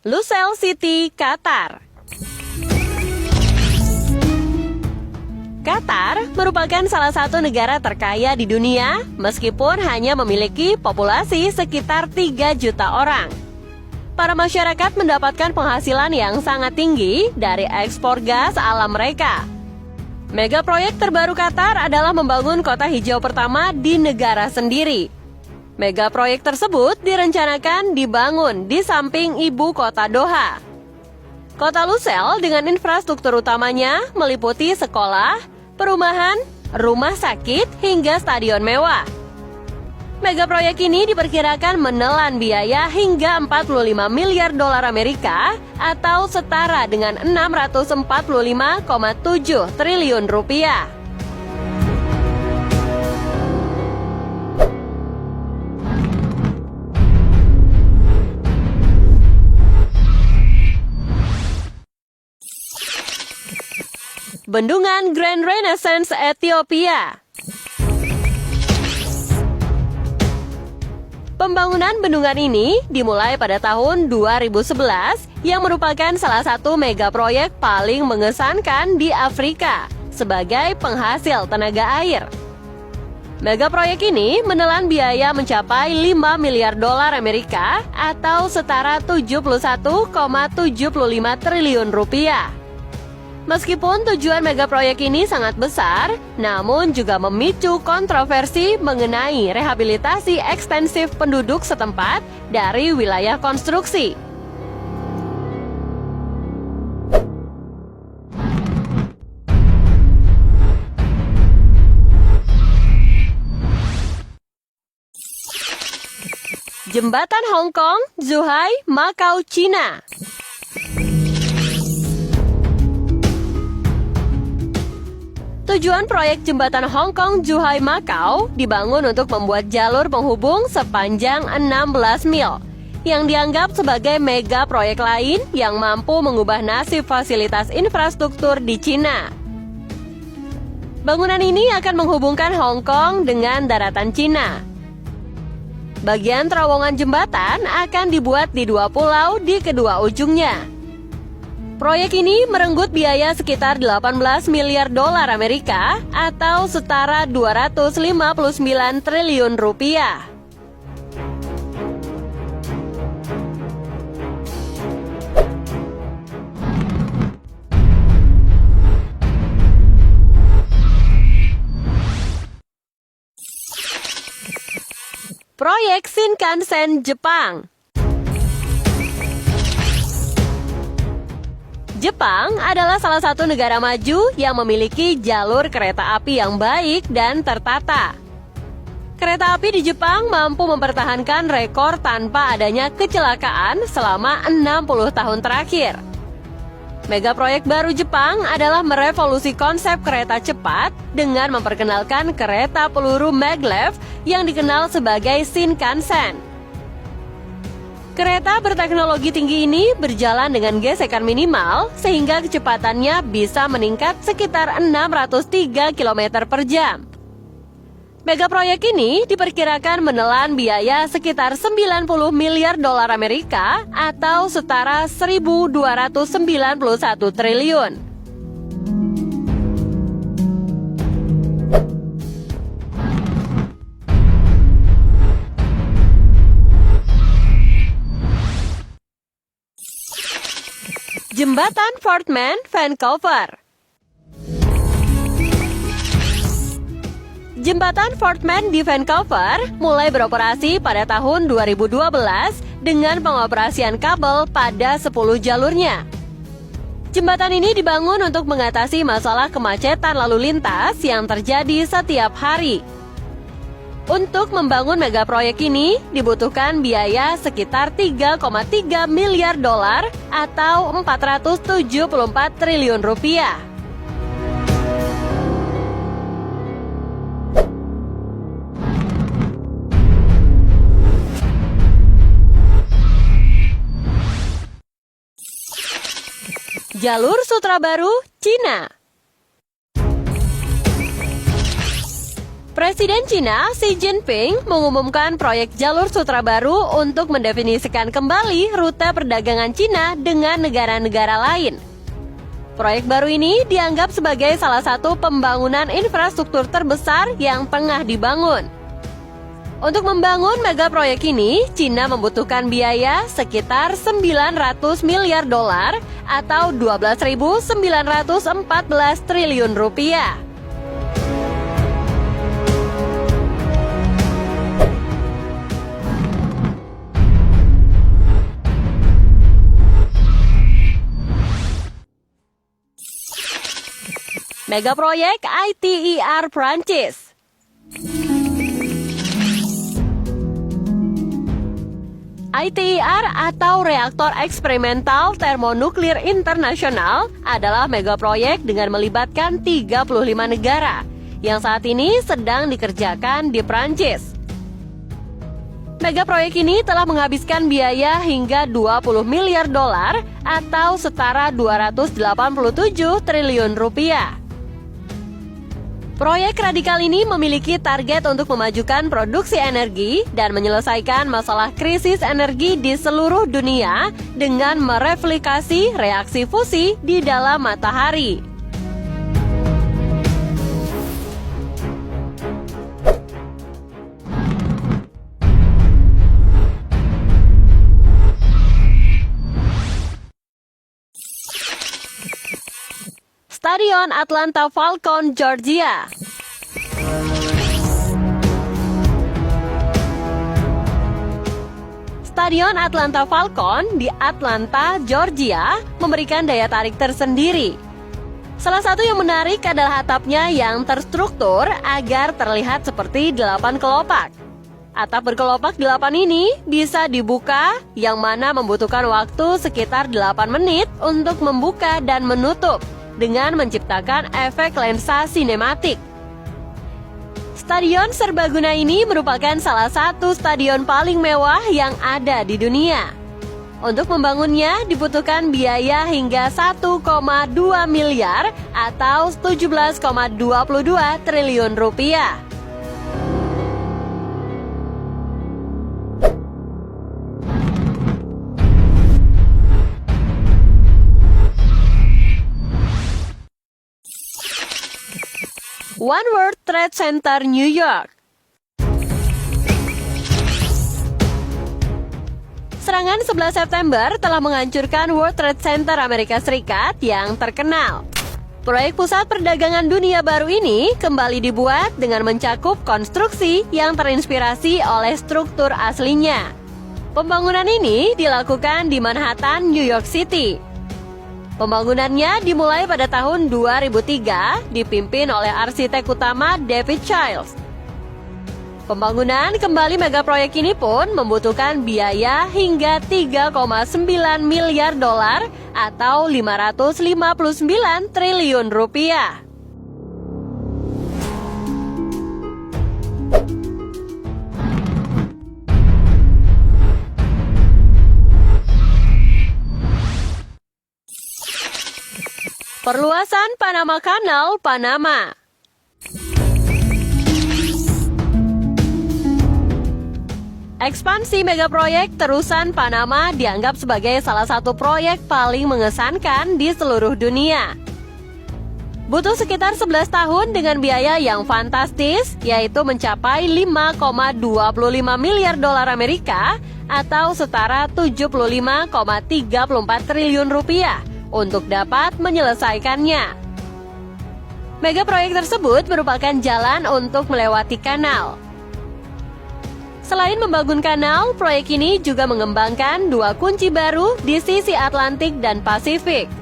Lusail City, Qatar. Qatar merupakan salah satu negara terkaya di dunia meskipun hanya memiliki populasi sekitar 3 juta orang. Para masyarakat mendapatkan penghasilan yang sangat tinggi dari ekspor gas alam mereka. Mega proyek terbaru Qatar adalah membangun kota hijau pertama di negara sendiri. Mega proyek tersebut direncanakan dibangun di samping ibu kota Doha. Kota Lusail dengan infrastruktur utamanya meliputi sekolah, perumahan, rumah sakit, hingga stadion mewah. Mega proyek ini diperkirakan menelan biaya hingga 45 miliar dolar Amerika atau setara dengan 645,7 triliun rupiah. Bendungan Grand Renaissance Ethiopia. Pembangunan bendungan ini dimulai pada tahun 2011 yang merupakan salah satu mega proyek paling mengesankan di Afrika sebagai penghasil tenaga air. Mega proyek ini menelan biaya mencapai 5 miliar dolar Amerika atau setara 71,75 triliun rupiah. Meskipun tujuan mega proyek ini sangat besar, namun juga memicu kontroversi mengenai rehabilitasi ekstensif penduduk setempat dari wilayah konstruksi. Jembatan Hong Kong, Zhuhai, Macau, China. Tujuan proyek jembatan Hong Kong Zhuhai Macau dibangun untuk membuat jalur penghubung sepanjang 16 mil yang dianggap sebagai mega proyek lain yang mampu mengubah nasib fasilitas infrastruktur di Cina. Bangunan ini akan menghubungkan Hong Kong dengan daratan Cina. Bagian terowongan jembatan akan dibuat di 2 pulau di kedua ujungnya. Proyek ini merenggut biaya sekitar 18 miliar dolar Amerika atau setara 259 triliun rupiah. Proyek Shinkansen, Jepang. Jepang adalah salah satu negara maju yang memiliki jalur kereta api yang baik dan tertata. Kereta api di Jepang mampu mempertahankan rekor tanpa adanya kecelakaan selama 60 tahun terakhir. Mega proyek baru Jepang adalah merevolusi konsep kereta cepat dengan memperkenalkan kereta peluru maglev yang dikenal sebagai Shinkansen. Kereta berteknologi tinggi ini berjalan dengan gesekan minimal sehingga kecepatannya bisa meningkat sekitar 603 km per jam. Mega proyek ini diperkirakan menelan biaya sekitar 90 miliar dolar Amerika atau setara 1.291 triliun. Jembatan Fort Man, Vancouver. Jembatan Fort Man di Vancouver mulai beroperasi pada tahun 2012 dengan pengoperasian kabel pada 10 jalurnya. Jembatan ini dibangun untuk mengatasi masalah kemacetan lalu lintas yang terjadi setiap hari. Untuk membangun mega proyek ini dibutuhkan biaya sekitar 3,3 miliar dolar atau 474 triliun rupiah. Jalur Sutra Baru, Cina. Presiden Cina Xi Jinping mengumumkan proyek jalur sutra baru untuk mendefinisikan kembali rute perdagangan Cina dengan negara-negara lain. Proyek baru ini dianggap sebagai salah satu pembangunan infrastruktur terbesar yang tengah dibangun. Untuk membangun mega proyek ini, Cina membutuhkan biaya sekitar 900 miliar dolar atau 12.914 triliun rupiah. Mega proyek ITER Prancis. ITER atau Reaktor Eksperimental Termonuklir Internasional adalah mega proyek dengan melibatkan 35 negara yang saat ini sedang dikerjakan di Prancis. Mega proyek ini telah menghabiskan biaya hingga 20 miliar dolar atau setara 287 triliun rupiah. Proyek radikal ini memiliki target untuk memajukan produksi energi dan menyelesaikan masalah krisis energi di seluruh dunia dengan mereplikasi reaksi fusi di dalam matahari. Stadion Atlanta Falcons, Georgia. Stadion Atlanta Falcons di Atlanta, Georgia memberikan daya tarik tersendiri. Salah satu yang menarik adalah atapnya yang terstruktur agar terlihat seperti 8 kelopak. Atap berkelopak 8 ini bisa dibuka, yang mana membutuhkan waktu sekitar 8 menit untuk membuka dan menutup, dengan menciptakan efek lensa sinematik. Stadion serbaguna ini merupakan salah satu stadion paling mewah yang ada di dunia. Untuk membangunnya dibutuhkan biaya hingga 1,2 miliar atau 17,22 triliun rupiah. One World Trade Center, New York. Serangan 11 September telah menghancurkan World Trade Center Amerika Serikat yang terkenal. Proyek pusat perdagangan dunia baru ini kembali dibuat dengan mencakup konstruksi yang terinspirasi oleh struktur aslinya. Pembangunan ini dilakukan di Manhattan, New York City. Pembangunannya dimulai pada tahun 2003, dipimpin oleh arsitek utama David Childs. Pembangunan kembali mega proyek ini pun membutuhkan biaya hingga 3,9 miliar dolar atau 559 triliun rupiah. Perluasan Panama Canal, Panama. Ekspansi megaproyek terusan Panama dianggap sebagai salah satu proyek paling mengesankan di seluruh dunia. Butuh sekitar 11 tahun dengan biaya yang fantastis, yaitu mencapai 5,25 miliar dolar Amerika atau setara 75,34 triliun rupiah. Untuk dapat menyelesaikannya. Mega proyek tersebut merupakan jalan untuk melewati kanal. Selain membangun kanal, proyek ini juga mengembangkan 2 kunci baru di sisi Atlantik dan Pasifik.